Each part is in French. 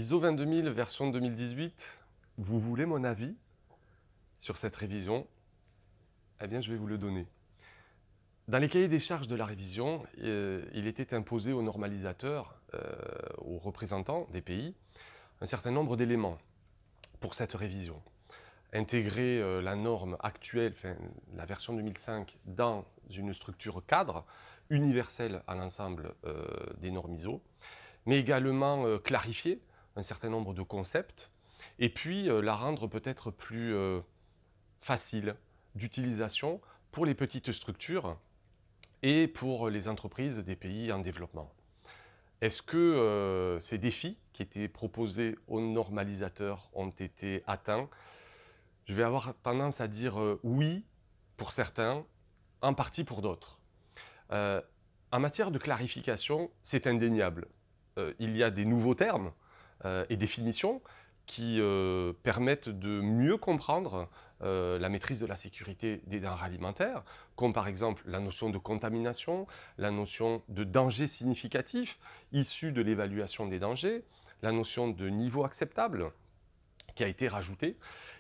ISO 22000 version 2018, vous voulez mon avis sur cette révision? Eh bien, je vais vous le donner. Dans les cahiers des charges de la révision, il était imposé aux normalisateurs, aux représentants des pays, un certain nombre d'éléments pour cette révision. Intégrer la norme actuelle, enfin, la version 2005, dans une structure cadre, universelle à l'ensemble des normes ISO, mais également clarifier un certain nombre de concepts, et puis la rendre peut-être plus facile d'utilisation pour les petites structures et pour les entreprises des pays en développement. Est-ce que ces défis qui étaient proposés aux normalisateurs ont été atteints? Je vais avoir tendance à dire oui pour certains, en partie pour d'autres. En matière de clarification, c'est indéniable. Il y a des nouveaux termes et définitions qui permettent de mieux comprendre la maîtrise de la sécurité des denrées alimentaires, comme par exemple la notion de contamination, la notion de danger significatif issu de l'évaluation des dangers, la notion de niveau acceptable qui a été rajoutée.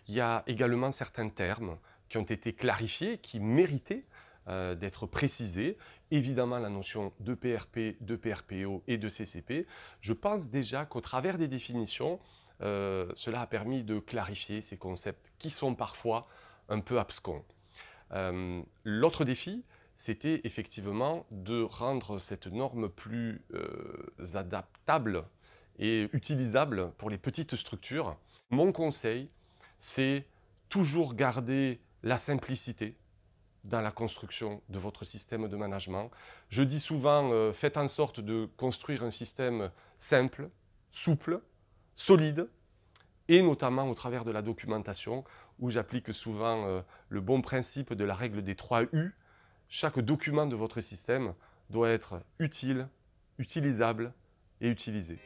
Il y a également certains termes qui ont été clarifiés, qui méritaient d'être précisés. Évidemment, la notion de PRP, de PRPO et de CCP. Je pense déjà qu'au travers des définitions, cela a permis de clarifier ces concepts qui sont parfois un peu abscons. L'autre défi, c'était effectivement de rendre cette norme plus adaptable et utilisable pour les petites structures. Mon conseil, c'est toujours garder la simplicité dans la construction de votre système de management. Je dis souvent, faites en sorte de construire un système simple, souple, solide, et notamment au travers de la documentation, où j'applique souvent le bon principe de la règle des 3 U. Chaque document de votre système doit être utile, utilisable et utilisé.